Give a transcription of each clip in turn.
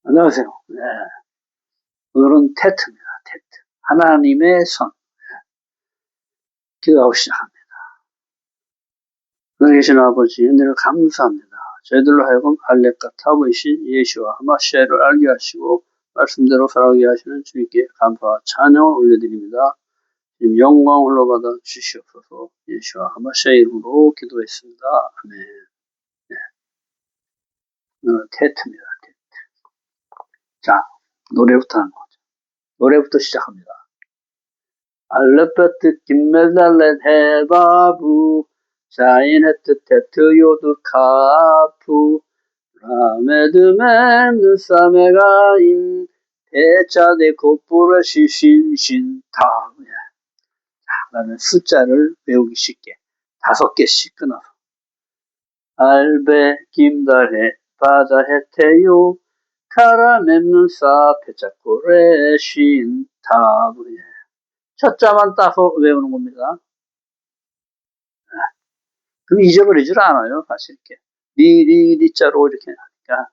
안녕하세요. 네, 오늘은 테트입니다. 테트. 하나님의 선. 기도하고 시작합니다. 하늘 계신 아버지, 은혜를 감사합니다. 저희들로 하여금 할례과 타부이신 예수와 하마시아를 알게 하시고 말씀대로 살아가게 하시는 주님께 감사와 찬양을 올려드립니다. 주님 영광 흘러받아 주시옵소서. 예수와 하마시아 이름으로 기도했습니다. 아멘. 네, 오늘은 테트입니다. 테트. 자, 노래부터 하는 거죠. 노래부터 시작합니다. Allepet kimmedalet hebabu, Shayinet tetuyodu kapu, Ramedmen samegain, Pechade kopura 시신신 타. 그다음에 숫자를 외우기 쉽게 5개씩 끊어서 알베 김달해 바자헤테요 카라멤눈사 페차코레 쉰타. 첫 자만 따서 외우는 겁니다. 그럼 잊어버리질 않아요, 사실 이렇게. 리자로 이렇게 하니까.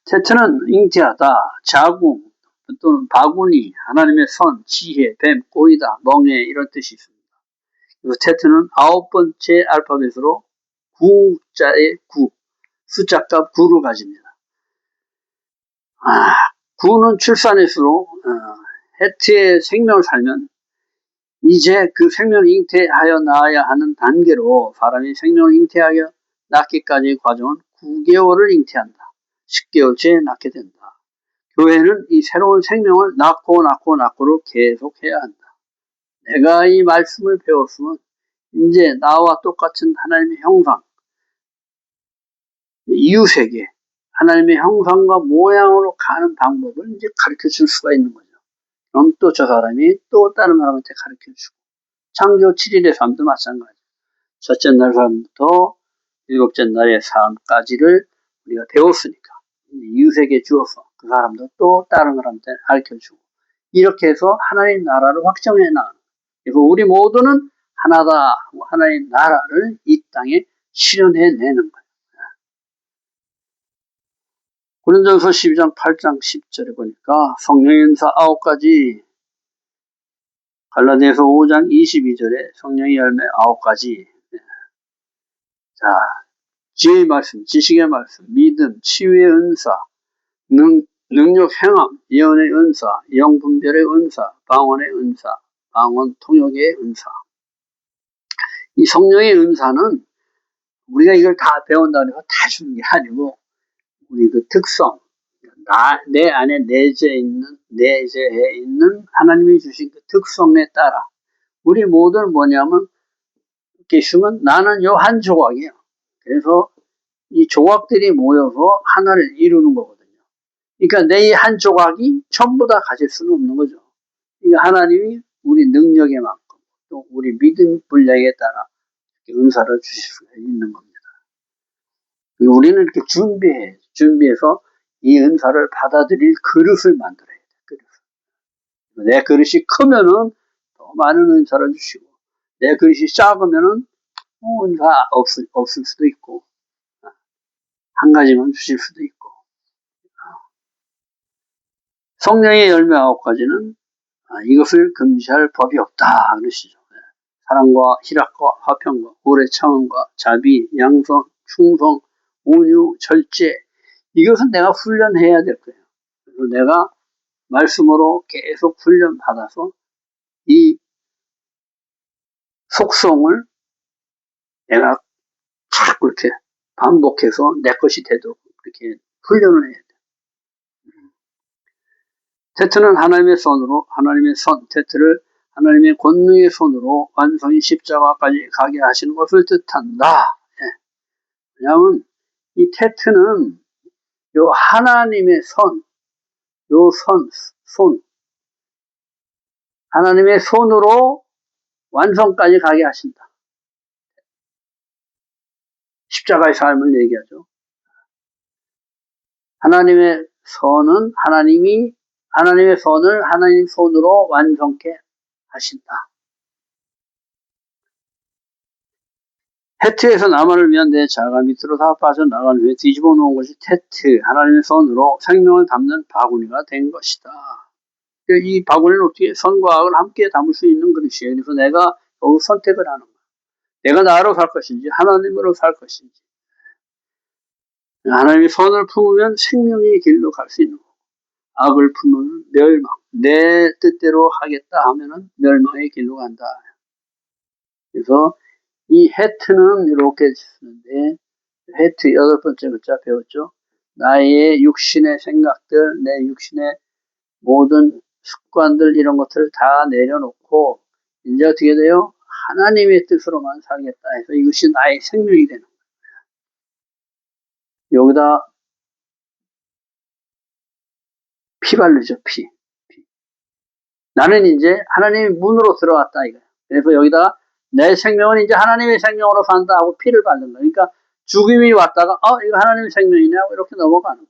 테트는 잉태하다, 자궁, 또는 바구니, 하나님의 선, 지혜, 뱀, 꼬이다, 멍해 이런 뜻이 있습니다. 그리고 테트는 9번째 알파벳으로 9자의 9, 숫자값 9를 가집니다. 9는 출산횟수로 해트의 생명을 살면 이제 그 생명을 잉태하여 낳아야 하는 단계로 사람이 생명을 잉태하여 낳기까지의 과정은 9개월을 잉태한다. 10개월째 낳게 된다. 교회는 이 새로운 생명을 낳고로 계속해야 한다. 내가 이 말씀을 배웠으면 이제 나와 똑같은 하나님의 형상, 이웃에게 하나님의 형상과 모양으로 가는 방법을 이제 가르쳐 줄 수가 있는 거죠. 그럼 또 저 사람이 또 다른 사람한테 가르쳐 주고, 창조 7일의 삶도 마찬가지. 첫째 날 삶부터 7째 날의 삶까지를 우리가 배웠으니까 이웃에게 주어서 그 사람도 또 다른 사람한테 가르쳐주고, 이렇게 해서 하나님 나라를 확정해 나가는. 그래서 우리 모두는 하나다 하고 하나님 나라를 이 땅에 실현해 내는 거예요. 고린도전서 12장 8장 10절에 보니까 성령의 은사 9가지, 갈라디아서 5장 22절에 성령의 열매 9가지. 자, 지혜의 말씀, 지식의 말씀, 믿음, 치유의 은사, 능력 행함, 예언의 은사, 영분별의 은사, 방언의 은사, 방언 통역의 은사. 이 성령의 은사는 우리가 이걸 다 배운다고 해서 다 주는 게 아니고, 우리 그 특성, 내 안에 내재해 있는 하나님이 주신 그 특성에 따라 우리 모두는 뭐냐면, 이렇게 있으면 나는 요 한 조각이에요. 그래서 이 조각들이 모여서 하나를 이루는 거거든요. 그러니까 내 한 조각이 전부 다 가질 수는 없는 거죠. 그러니까 하나님이 우리 능력에 만큼 또 우리 믿음 분량에 따라 은사를 주실 수가 있는 겁니다. 우리는 이렇게 준비해서 이 은사를 받아들일 그릇을 만들어야 돼. 그릇. 내 그릇이 크면은 더 많은 은사를 주시고, 내 그릇이 작으면은 은사 없을 수도 있고, 한 가지만 주실 수도 있고. 성령의 열매 9가지는 이것을 금지할 법이 없다 그러시죠. 사랑과 희락과 화평과 오래 참음과 자비, 양선, 충성, 온유, 절제, 이것은 내가 훈련해야 될 거예요. 그래서 내가 말씀으로 계속 훈련받아서 이 속성을 내가 자꾸 이렇게 반복해서 내 것이 되도록 이렇게 훈련을 해야 돼요. 테트는 하나님의 선, 테트를 하나님의 권능의 손으로 완성이 십자가까지 가게 하시는 것을 뜻한다. 왜냐하면 이 테트는 요 하나님의 손, 하나님의 손으로 완성까지 가게 하신다. 십자가의 삶을 얘기하죠. 하나님의 선은 하나님의 선을 하나님 손으로 완성케 하신다. 헤트에서 나만을 위한 내 자아가 밑으로 다 빠져나간 후에 뒤집어 놓은 것이 테트, 하나님의 손으로 생명을 담는 바구니가 된 것이다. 이 바구니는 어떻게 선과 악을 함께 담을 수 있는 그릇이에요. 그래서 내가 여기 선택을 하는 거야. 내가 나로 살 것인지 하나님으로 살 것인지. 하나님의 선을 품으면 생명의 길로 갈 수 있는 거고, 악을 품으면 멸망, 내 뜻대로 하겠다 하면은 멸망의 길로 간다. 그래서 이 헤트는 이렇게 쓰는데, 헤트 8번째 글자 배웠죠. 나의 육신의 생각들, 내 육신의 모든 습관들 이런 것들을 다 내려놓고 이제 어떻게 돼요? 하나님의 뜻으로만 살겠다 해서 이것이 나의 생명이 되는 거예요. 여기다 피 바르죠, 피. 나는 이제 하나님의 문으로 들어왔다 이거예요. 그래서 여기다가 내 생명은 이제 하나님의 생명으로 산다 하고 피를 바른 거예요. 그러니까 죽음이 왔다가 이거 하나님의 생명이네 하고 이렇게 넘어가는 거예요.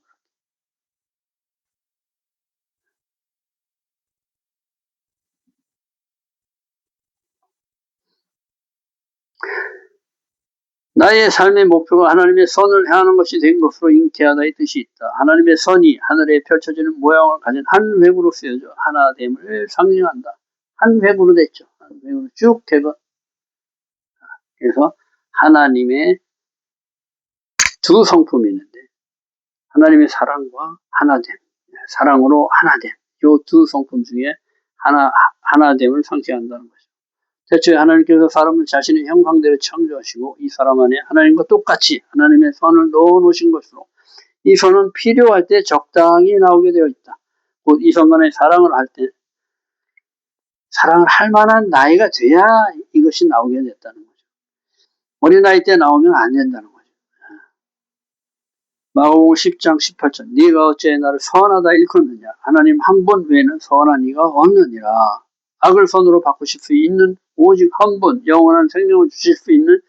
나의 삶의 목표가 하나님의 선을 향하는 것이 된 것으로 잉태하다의 뜻이 있다. 하나님의 선이 하늘에 펼쳐지는 모양을 가진 한 획으로 쓰여져 하나됨을 상징한다. 한 획으로 됐죠. 한 획으로 쭉 되고. 그래서 하나님의 두 성품이 있는데 하나님의 사랑과 하나됨, 사랑으로 하나됨. 이 두 성품 중에 하나됨을 상징한다는 거죠. 대체 하나님께서 사람을 자신의 형상대로 창조하시고 이 사람 안에 하나님과 똑같이 하나님의 선을 넣어 놓으신 것으로 이 선은 필요할 때 적당히 나오게 되어 있다. 곧 이 선 간의 사랑을 할 때 사랑을 할 만한 나이가 돼야 이것이 나오게 됐다는 거죠. 어린 나이 때 나오면 안 된다는 거죠. 마가복음 10장 18절 네가 어찌 나를 선하다 일컫느냐 하나님 한 분 외에는 선한 이가 없느니라. 악을 선으로 바꾸실 수 있는 오직 한 분 영원한 생명을 주실 수 있는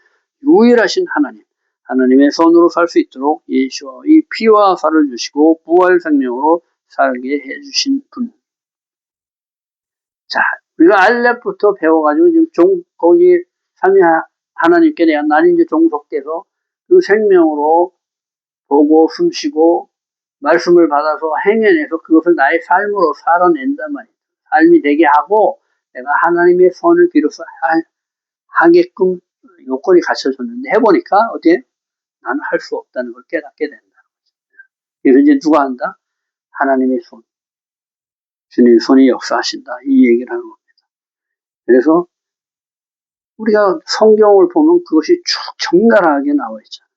유일하신 하나님, 하나님의 선으로 살 수 있도록 예수와 이 피와 살을 주시고 부활 생명으로 살게 해주신 분. 자, 우리가 알렙부터 배워가지고 지금 거기 삼위 하나님께 대한 나는 이제 종속돼서 그 생명으로 보고 숨쉬고 말씀을 받아서 행해내서 그것을 나의 삶으로 살아낸단 말이에요. 삶이 되게 하고 내가 하나님의 선을 비로소 하게끔 요건이 갖춰졌는데 해보니까 어떻게 나는 할 수 없다는 걸 깨닫게 된다. 그래서 이제 누가 한다? 하나님의 손. 주님의 손이 역사하신다. 이 얘기를 하는 겁니다. 그래서 우리가 성경을 보면 그것이 쭉 적나라하게 나와 있잖아요.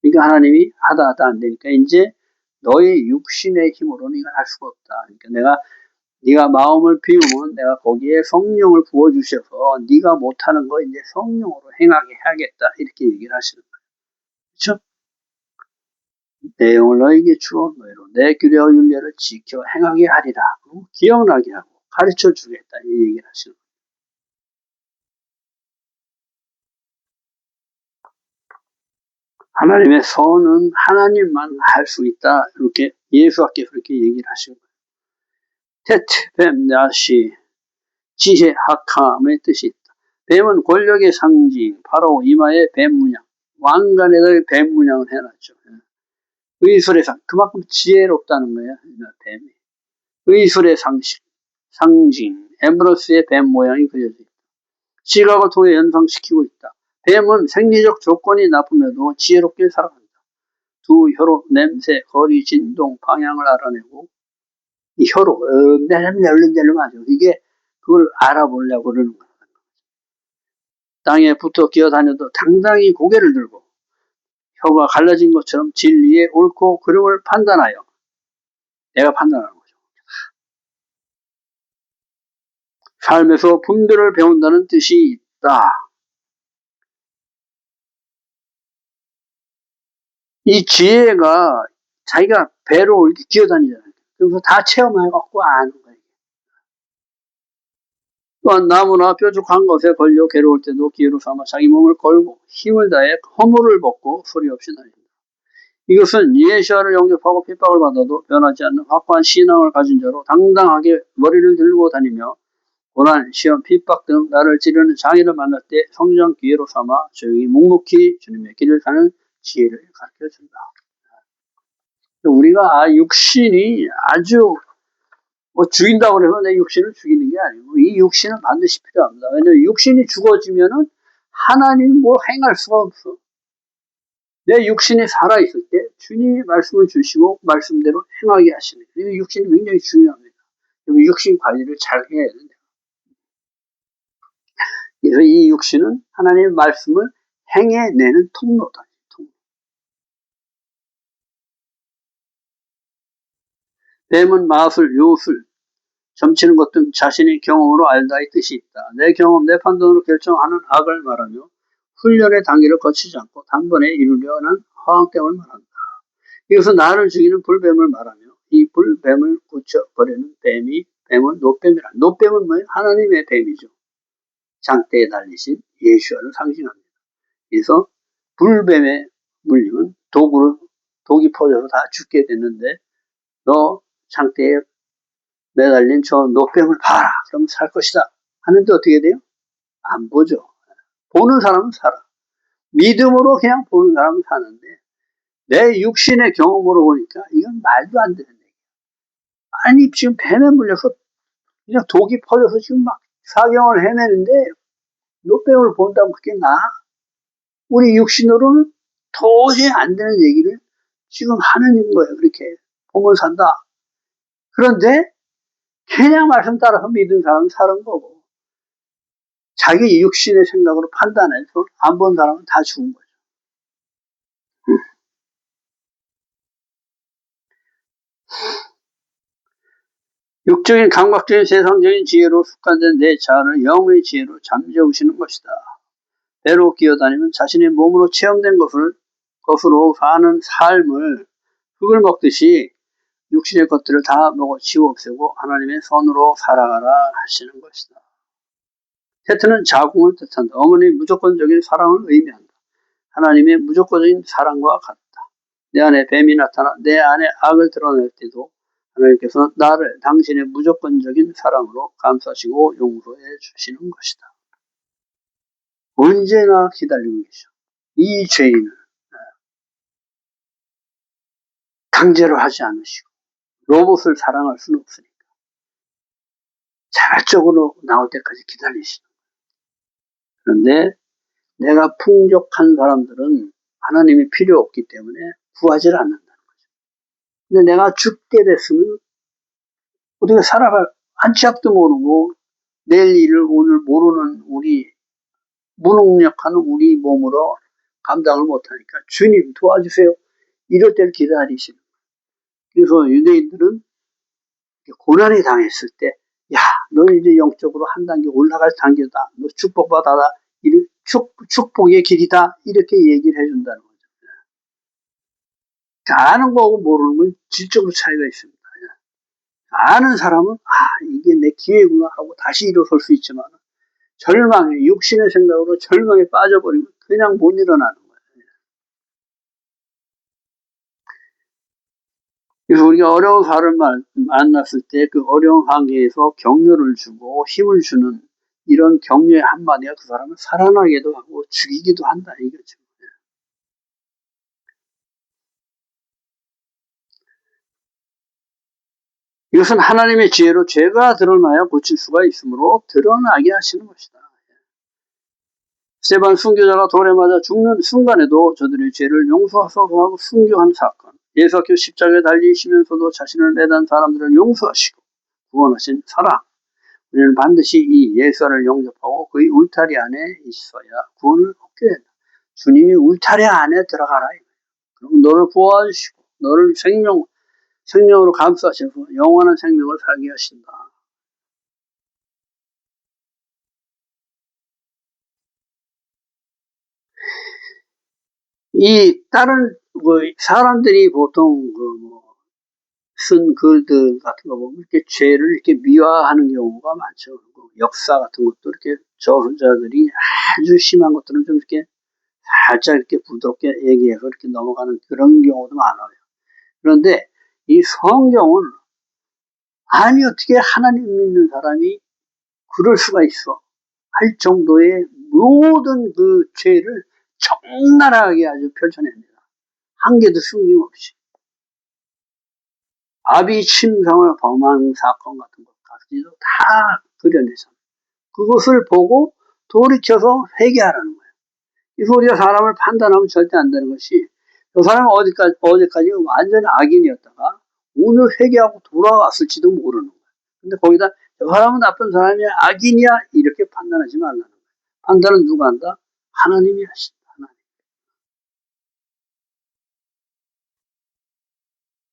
그러니까 하나님이 하다 안 되니까 이제 너의 육신의 힘으로는 이걸 할 수가 없다. 그러니까 네가 마음을 비우면 내가 거기에 성령을 부어주셔서 네가 못하는 거 이제 성령으로 행하게 해야겠다. 이렇게 얘기를 하시는 거예요. 그렇죠? 내 영을 너에게 주어 너희로 내 규례와 윤례를 지켜 행하게 하리라. 기억나게 하고 가르쳐 주겠다. 이 얘기를 하시는 거예요. 하나님의 선은 하나님만 할 수 있다. 이렇게 예수께서 그렇게 얘기를 하시는 거예요. 테트, 뱀, 나시, 지혜, 학함의 뜻이 있다. 뱀은 권력의 상징, 바로 이마에 뱀 문양, 왕관에다 뱀 문양을 해놨죠. 의술의 그만큼 지혜롭다는 거예요. 뱀이. 의술의 상징, 엠브로스의 뱀 모양이 그려져 있다. 시각을 통해 연상시키고 있다. 뱀은 생리적 조건이 나쁨에도 지혜롭게 살아간다. 두 혀로 냄새, 거리, 진동, 방향을 알아내고 이 혀로 낼름낼름 하죠. 이게 그걸 알아보려고 그러는 거예요. 땅에 붙어 기어다녀도 당당히 고개를 들고 혀가 갈라진 것처럼 진리의 옳고 그름을 판단하여 내가 판단하는 거죠. 삶에서 분별을 배운다는 뜻이 있다. 이 지혜가 자기가 배로 이렇게 기어다니잖아요. 그래서 다 체험해갖고 아는 거예요. 또한 나무나 뾰족한 것에 걸려 괴로울 때도 기회로 삼아 자기 몸을 걸고 힘을 다해 허물을 벗고 소리 없이 다닌다. 이것은 예시아를 영접하고 핍박을 받아도 변하지 않는 확고한 신앙을 가진 자로 당당하게 머리를 들고 다니며 고난, 시험, 핍박 등 나를 찌르는 장애를 만날 때 성장 기회로 삼아 조용히 묵묵히 주님의 길을 가는 지혜를 가르쳐준다. 우리가 육신이 아주 죽인다고 그러면 내 육신을 죽이는 게 아니고 이 육신은 반드시 필요합니다. 왜냐하면 육신이 죽어지면은 하나님이 뭘 행할 수가 없어. 내 육신이 살아있을 때 주님이 말씀을 주시고 말씀대로 행하게 하시는 거예요. 이 육신이 굉장히 중요합니다. 육신 관리를 잘 해야 된다. 그래서 이 육신은 하나님의 말씀을 행해내는 통로다. 뱀은 마술, 요술, 점치는 것 등 자신의 경험으로 알다의 뜻이 있다. 내 경험, 내 판단으로 결정하는 악을 말하며 훈련의 단계를 거치지 않고 단번에 이루려는 허황됨을 말한다. 이것은 나를 죽이는 불뱀을 말하며 이 불뱀을 고쳐버리는 뱀은 노뱀이라. 노뱀은 뭐예요? 하나님의 뱀이죠. 장대에 달리신 예수와를 상징합니다. 그래서 불뱀에 물리면 독이 퍼져서 다 죽게 됐는데 너 장대에 매달린 저 노뱀을 봐라. 그럼 살 것이다. 하는데 어떻게 돼요? 안 보죠. 보는 사람은 살아. 믿음으로 그냥 보는 사람은 사는데 내 육신의 경험으로 보니까 이건 말도 안 되는 얘기야. 아니 지금 뱀에 물려서 그냥 독이 퍼져서 지금 막 사경을 헤매는데 노뱀을 본다면 그게 나아? 우리 육신으로는 도저히 안 되는 얘기를 지금 하는 거예요. 그렇게 보면 산다. 그런데 그냥 말씀 따라서 믿은 사람은 사는 거고 자기 육신의 생각으로 판단해서 안 본 사람은 다 죽은 거죠. 육적인 감각적인 세상적인 지혜로 습관된 내 자아를 영의 지혜로 잠재우시는 것이다. 배로 기어다니면 자신의 몸으로 체험된 것으로 사는 삶을 흙을 먹듯이 육신의 것들을 다 먹어 치워 없애고 하나님의 손으로 살아가라 하시는 것이다. 테트는 자궁을 뜻한다. 어머니의 무조건적인 사랑을 의미한다. 하나님의 무조건적인 사랑과 같다. 내 안에 뱀이 나타나 내 안에 악을 드러낼 때도 하나님께서는 나를 당신의 무조건적인 사랑으로 감싸시고 용서해 주시는 것이다. 언제나 기다리고 계셔. 이 죄인을 강제로 하지 않으시고 로봇을 사랑할 수는 없으니까 자발적으로 나올 때까지 기다리시는 거예요. 그런데 내가 풍족한 사람들은 하나님이 필요 없기 때문에 구하지를 않는다는 거죠. 근데 내가 죽게 됐으면 어떻게 살아갈 한치 앞도 모르고 내일 일을 오늘 모르는 우리 무능력한 우리 몸으로 감당을 못하니까 주님 도와주세요. 이럴 때를 기다리시는 거예요. 그래서 유대인들은 고난이 당했을 때 야, 너는 이제 영적으로 한 단계 올라갈 단계다. 너 축복받아라. 축복의 길이다. 이렇게 얘기를 해준다는 거죠. 아는 거하고 모르는 건 질적으로 차이가 있습니다. 아는 사람은 이게 내 기회구나 하고 다시 일어설 수 있지만 절망에 육신의 생각으로 절망에 빠져버리면 그냥 못 일어나는 거예요. 그래서 우리가 어려운 사람을 만났을 때 그 어려운 관계에서 격려를 주고 힘을 주는 이런 격려의 한마디가 그 사람을 살아나게도 하고 죽이기도 한다 이거죠. 이것은 하나님의 지혜로 죄가 드러나야 고칠 수가 있으므로 드러나게 하시는 것이다. 스데반 순교자가 돌에 맞아 죽는 순간에도 저들의 죄를 용서하고 순교한 사건. 예수께서 십자가에 달리시면서도 자신을 매단 사람들을 용서하시고 구원하신 사랑. 우리는 반드시 이 예수를 영접하고 그의 울타리 안에 있어야 구원을 얻게 된다. 주님이 울타리 안에 들어가라. 그럼 너를 구원하시고 너를 생명으로 감싸셔서 영원한 생명을 살게 하신다. 이 다른 사람들이 보통 쓴 글들 같은 거 보면 이렇게 죄를 이렇게 미화하는 경우가 많죠. 역사 같은 것도 이렇게 저자들이 아주 심한 것들은 좀 이렇게 살짝 이렇게 부드럽게 얘기해서 이렇게 넘어가는 그런 경우도 많아요. 그런데 이 성경은 아니 어떻게 하나님 믿는 사람이 그럴 수가 있어 할 정도의 모든 그 죄를 적나라하게 아주 펼쳐냅니다. 한 개도 숨김없이. 아비 침상을 범한 사건 같은 것까지도 다 그려내서 그것을 보고 돌이켜서 회개하라는 거예요. 그래서 우리가 사람을 판단하면 절대 안 되는 것이 저 사람은 어제까지 완전히 악인이었다가 오늘 회개하고 돌아왔을지도 모르는 거예요. 근데 거기다 저 사람은 나쁜 사람이야 악인이야 이렇게 판단하지 말라는 거예요. 판단은 누가 한다? 하나님이 하신다. 하나님.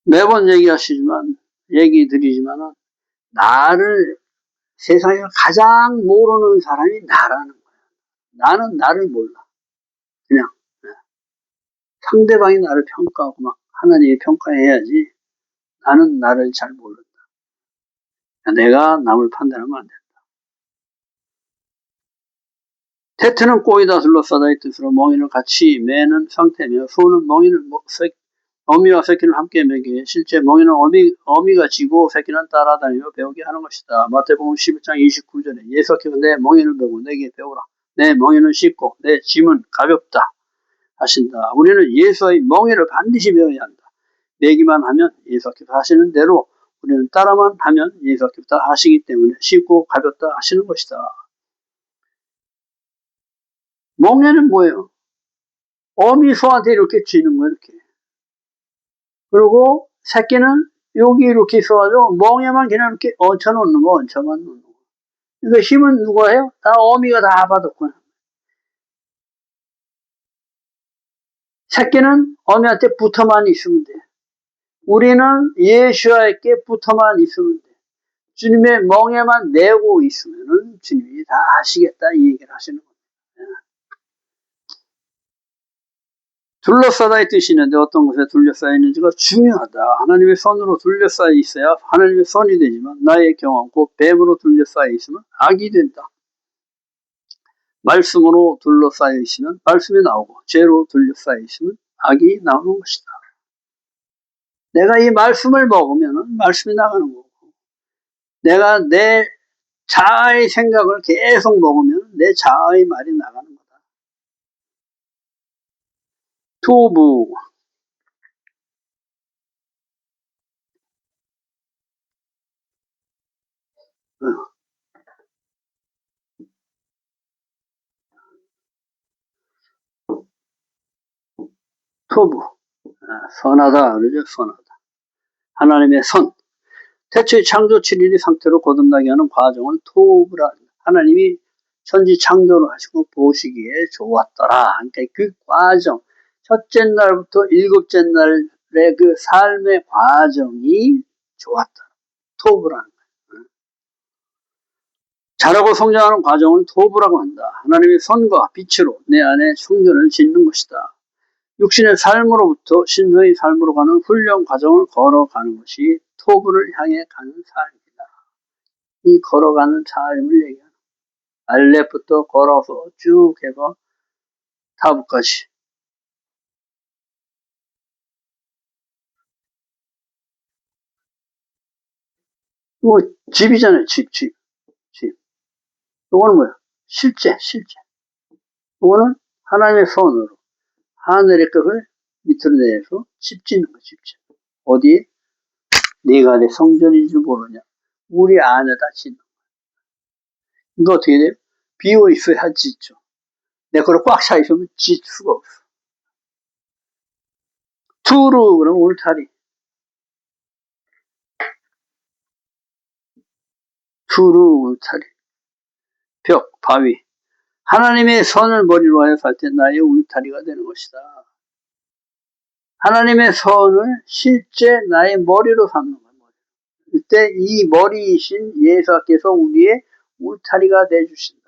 매번 얘기 드리지만 나를 세상에 가장 모르는 사람이 나라는 거예요. 나는 나를 몰라. 그냥 상대방이 나를 평가하고 막 하나님이 평가해야지 나는 나를 잘 모른다. 내가 남을 판단하면 안 된다. 태트는 꼬이다 둘러싸다의 뜻으로 멍이를 같이 매는 상태며 소는 어미와 새끼를 함께 매기에 실제 멍이는 어미가 지고 새끼는 따라다니며 배우게 하는 것이다. 마태복음 11장 29절에 예수께서 내 멍이를 메고 내게 배우라. 내 멍이는 쉽고 내 짐은 가볍다 하신다. 우리는 예수의 멍에를 반드시 배워야 한다. 내기만 하면 예수께서 하시는 대로 우리는 따라만 하면 예수께서 하시기 때문에 쉽고 가볍다 하시는 것이다. 멍에는 뭐예요? 어미 소한테 이렇게 쥐는 거예요. 이렇게. 그리고 새끼는 여기 이렇게 있어가지고 멍에만 그냥 이렇게 얹혀놓는 거, 얹혀만 놓는 거. 그러니까 힘은 누가 해요? 다 어미가 다 받았구나. 새끼는 어미한테 붙어만 있으면 돼. 우리는 예수와께 붙어만 있으면 돼. 주님의 멍에만 내고 있으면은 주님이 다 하시겠다 이 얘기를 하시는 겁니다. 둘러싸다의 뜻이 있는데 어떤 것에 둘러싸여 있는지가 중요하다. 하나님의 선으로 둘러싸여 있어야 하나님의 선이 되지만 나의 경험 곧 뱀으로 둘러싸여 있으면 악이 된다. 말씀으로 둘러싸여 있으면 말씀이 나오고 죄로 둘러싸여 있으면 악이 나오는 것이다. 내가 이 말씀을 먹으면 말씀이 나가는 거고 내가 내 자아의 생각을 계속 먹으면 내 자아의 말이 나가는 거다. 토부 토부 선하다 그러죠. 선하다. 하나님의 선 태초의 창조 7일의 상태로 거듭나게 하는 과정을 토부라 하나님이 천지 창조를 하시고 보시기에 좋았더라. 그러니까 그 과정 첫째 날부터 일곱째 날의 그 삶의 과정이 좋았더라. 토부라는 거예요. 자라고 성장하는 과정을 토부라고 한다. 하나님의 선과 빛으로 내 안에 충전을 짓는 것이다. 육신의 삶으로부터 신성의 삶으로 가는 훈련 과정을 걸어가는 것이 토부를 향해 가는 삶이다. 이 걸어가는 삶을 얘기하는 알렙부터 걸어서 쭉 해서 타부까지. 이거 집이잖아요. 집. 이거는 뭐야? 실제. 이거는 하나님의 손으로 하늘의 것을 밑으로 내서 집 짓는 거, 집 짓는 거. 어디에? 네가 내 성전인 줄 모르냐? 우리 안에다 짓는 거. 이거 어떻게 돼요? 비어 있어야 짓죠. 내 거로 꽉 차 있으면 짓 수가 없어. 투루, 그러면 울타리. 투루, 울타리. 벽, 바위. 하나님의 선을 머리로 하여 살 때 나의 울타리가 되는 것이다. 하나님의 선을 실제 나의 머리로 삼는 거예요. 그때 이 머리이신 예수께서 우리의 울타리가 되어주신다.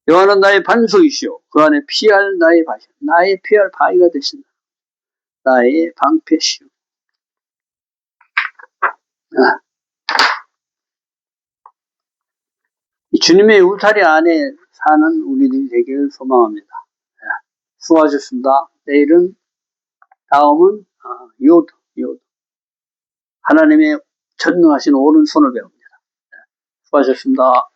여호와는 나의 반석이시오. 그 안에 피할 나의 피할 바위가 되신다. 나의 방패시오. 주님의 울타리 안에 사는 우리들이 되기를 소망합니다. 수고하셨습니다. 내일은 다음은 요드. 하나님의 전능하신 오른손을 배웁니다. 수고하셨습니다.